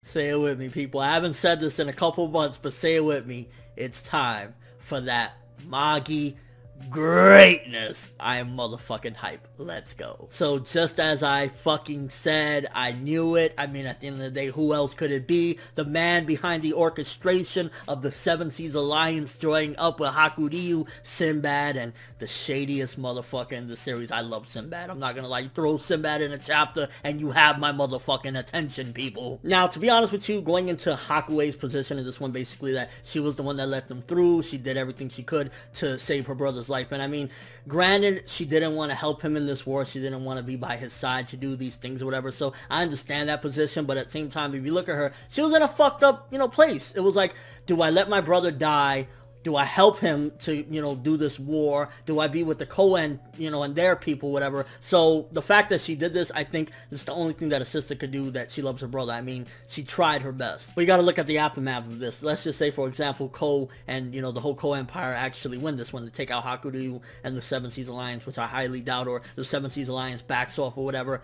Say it with me, people. I haven't said this in a couple months, but say it with me. It's time for that Magi greatness. I am motherfucking hype. Let's go. So just as I fucking said, I knew it. I mean, at the end of the day, who else could it be? The man behind the orchestration of the Seven Seas Alliance joining up with Hakuryu, Sinbad, and the shadiest motherfucker in the series. I love Sinbad. I'm not gonna lie. You throw Sinbad in a chapter and you have my motherfucking attention, people. Now, to be honest with you, going into Hakuei's position in this one, basically that she was the one that let them through. She did everything she could to save her brother's life. And I mean, granted, she didn't want to help him in this war. She didn't want to be by his side to do these things or whatever. So I understand that position. But at the same time, if you look at her, she was in a fucked up, place. It was like, do I let my brother die? Do I help him to, do this war? Do I be with the Kouen, and their people, whatever? So the fact that she did this, I think is the only thing that a sister could do, that she loves her brother. I mean, she tried her best. But you got to look at the aftermath of this. Let's just say, for example, Kouen and, the whole Kouen Empire actually win this one to take out Hakuryu and the Seven Seas Alliance, which I highly doubt, or the Seven Seas Alliance backs off or whatever.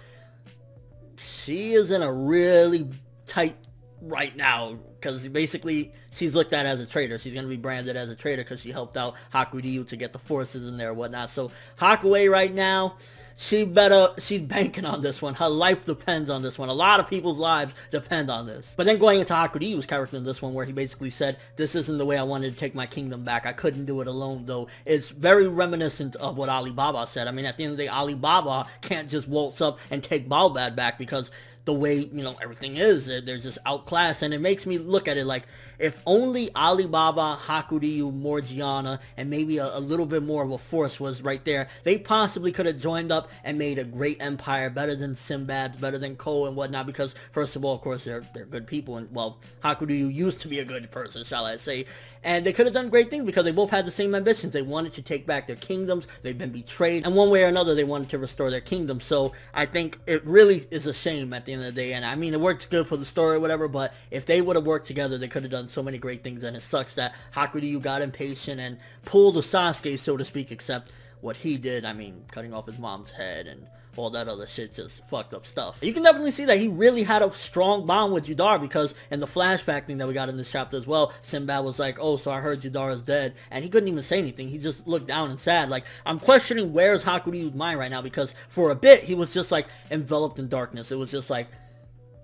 She is in a really tight right now, because basically she's looked at as a traitor. She's going to be branded as a traitor because she helped out Hakuryu to get the forces in there and whatnot. So Hakuei right now, she's banking on this one. Her life depends on this one. A lot of people's lives depend on this. But then going into Hakuryu's character in this one, where he basically said, this isn't the way I wanted to take my kingdom back. I couldn't do it alone, though. It's very reminiscent of what Alibaba said. I mean, at the end of the day, Alibaba can't just waltz up and take Balbad back, because the way, everything is, they're just outclassed. And it makes me look at it like, if only Alibaba, Hakuryu, Morgiana, and maybe a little bit more of a force was right there, they possibly could have joined up and made a great empire, better than Sinbad, better than Kouen and whatnot, because first of all, of course, they're good people, and well, Hakuryu used to be a good person, shall I say, and they could have done great things because they both had the same ambitions. They wanted to take back their kingdoms. They've been betrayed, and one way or another, they wanted to restore their kingdom. So I think it really is a shame at the end of the day, and I mean, it works good for the story or whatever, but if they would have worked together, they could have done so many great things. And it sucks that Hakuryu got impatient and pulled the Sasuke, so to speak, except what he did, I mean, cutting off his mom's head and all that other shit, just fucked up stuff. You can definitely see that he really had a strong bond with Judar, because in the flashback thing that we got in this chapter as well, Sinbad was like, oh, so I heard Judar is dead, and he couldn't even say anything. He just looked down and sad. Like, I'm questioning where's Hakuryu's mind right now, because for a bit, he was just like enveloped in darkness. It was just like,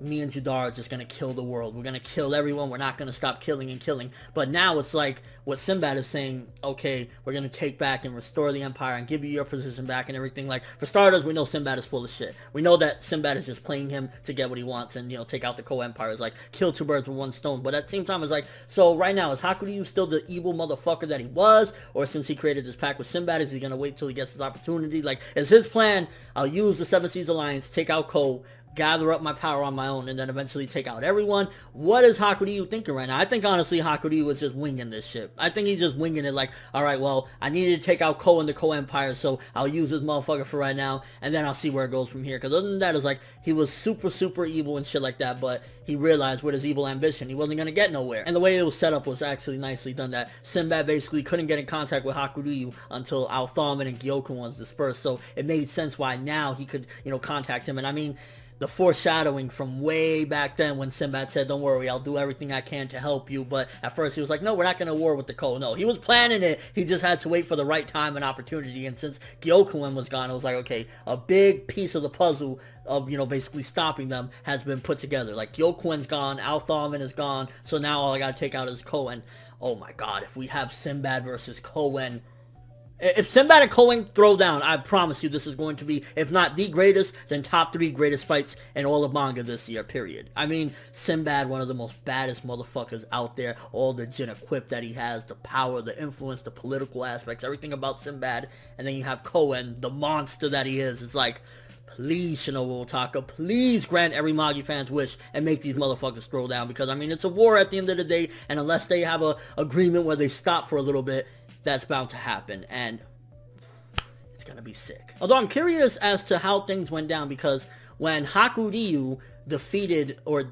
me and Judar are just going to kill the world. We're going to kill everyone. We're not going to stop killing and killing. But now it's like what Sinbad is saying, okay, we're going to take back and restore the empire and give you your position back and everything. Like, for starters, we know Sinbad is full of shit. We know that Sinbad is just playing him to get what he wants and, take out the Kouen Empire. It's like, kill two birds with one stone. But at the same time, it's like, so right now, is Hakuryu still the evil motherfucker that he was? Or since he created this pact with Sinbad, is he going to wait till he gets his opportunity? Like, is his plan, I'll use the Seven Seas Alliance, take out Kouen, gather up my power on my own, and then eventually take out everyone? What is Hakuryu thinking right now? I think, honestly, Hakuryu was just winging this shit. I think he's just winging it like, alright, well, I needed to take out Kouen and the Kouen Empire, so I'll use this motherfucker for right now, and then I'll see where it goes from here. Because other than that, it's like, he was super, super evil and shit like that, but he realized with his evil ambition, he wasn't going to get nowhere. And the way it was set up was actually nicely done, that Sinbad basically couldn't get in contact with Hakuryu until Althamen and Gyokun was dispersed, so it made sense why now he could, contact him. And I mean, the foreshadowing from way back then when Sinbad said, don't worry, I'll do everything I can to help you. But at first he was like, no, we're not going to war with the Kouen. No, he was planning it. He just had to wait for the right time and opportunity. And since Gyokun was gone, it was like, okay, a big piece of the puzzle of, basically stopping them has been put together. Like, Gyokun's gone, Althamen is gone, so now all I got to take out is Kouen. Oh my god, if we have Sinbad versus Kouen, if Sinbad and Kouen throw down, I promise you this is going to be, if not the greatest, then top 3 greatest fights in all of manga this year, period. I mean, Sinbad, one of the most baddest motherfuckers out there, all the Jin equip that he has, the power, the influence, the political aspects, everything about Sinbad, and then you have Kouen, the monster that he is. It's like, please, Shinobu Otaka, please grant every Magi fan's wish and make these motherfuckers throw down, because, I mean, it's a war at the end of the day, and unless they have a agreement where they stop for a little bit, that's bound to happen, and it's gonna be sick. Although I'm curious as to how things went down, because when Hakuryu defeated, or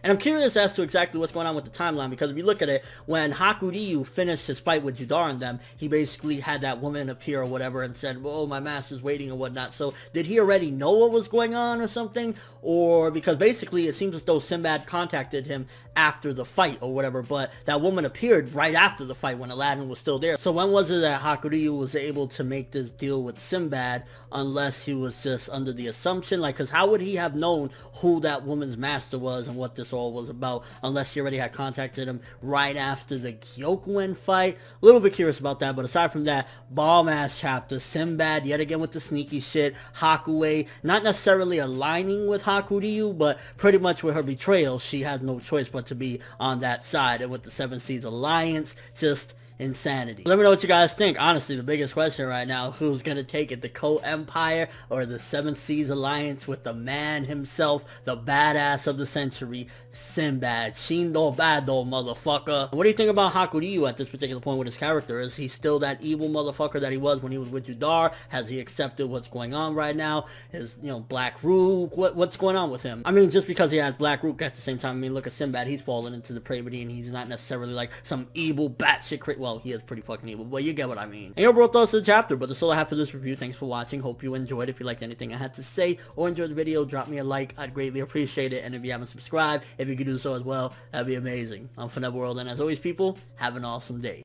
And I'm curious as to exactly what's going on with the timeline, because if you look at it, when Hakuryu finished his fight with Judar and them, he basically had that woman appear or whatever and said, "Oh, my master's waiting," or whatnot. So did he already know what was going on or something? Or because basically it seems as though Sinbad contacted him after the fight or whatever, but that woman appeared right after the fight when Aladdin was still there. So when was it that Hakuryu was able to make this deal with Sinbad, unless he was just under the assumption, like, because how would he have known who that woman's master was and what this all was about, unless he already had contacted him right after the Kouen fight? A little bit curious about that, but aside from that, bomb-ass chapter. Sinbad yet again with the sneaky shit. Hakuei not necessarily aligning with Hakuryu, but pretty much with her betrayal, she has no choice but to be on that side. And with the Seven Seas Alliance, just insanity. Let me know what you guys think. Honestly, the biggest question right now, who's gonna take it, the Kouen Empire or the Seven Seas Alliance with the man himself, the badass of the century, Sinbad? Shindo Bado, motherfucker. What do you think about Hakuryu at this particular point with his character? Is he still that evil motherfucker that he was when he was with Judar? Has he accepted what's going on right now? His, Black Rook, what's going on with him? I mean, just because he has Black Rook at the same time, I mean, look at Sinbad, he's fallen into depravity and he's not necessarily like some evil batshit well, he is pretty fucking evil, but you get what I mean. And your bro thoughts of the chapter, but that's all I have for this review. Thanks for watching. Hope you enjoyed. If you liked anything I had to say or enjoyed the video, drop me a like. I'd greatly appreciate it. And if you haven't subscribed, if you could do so as well, that'd be amazing. I'm ForneverWorld, and as always, people, have an awesome day.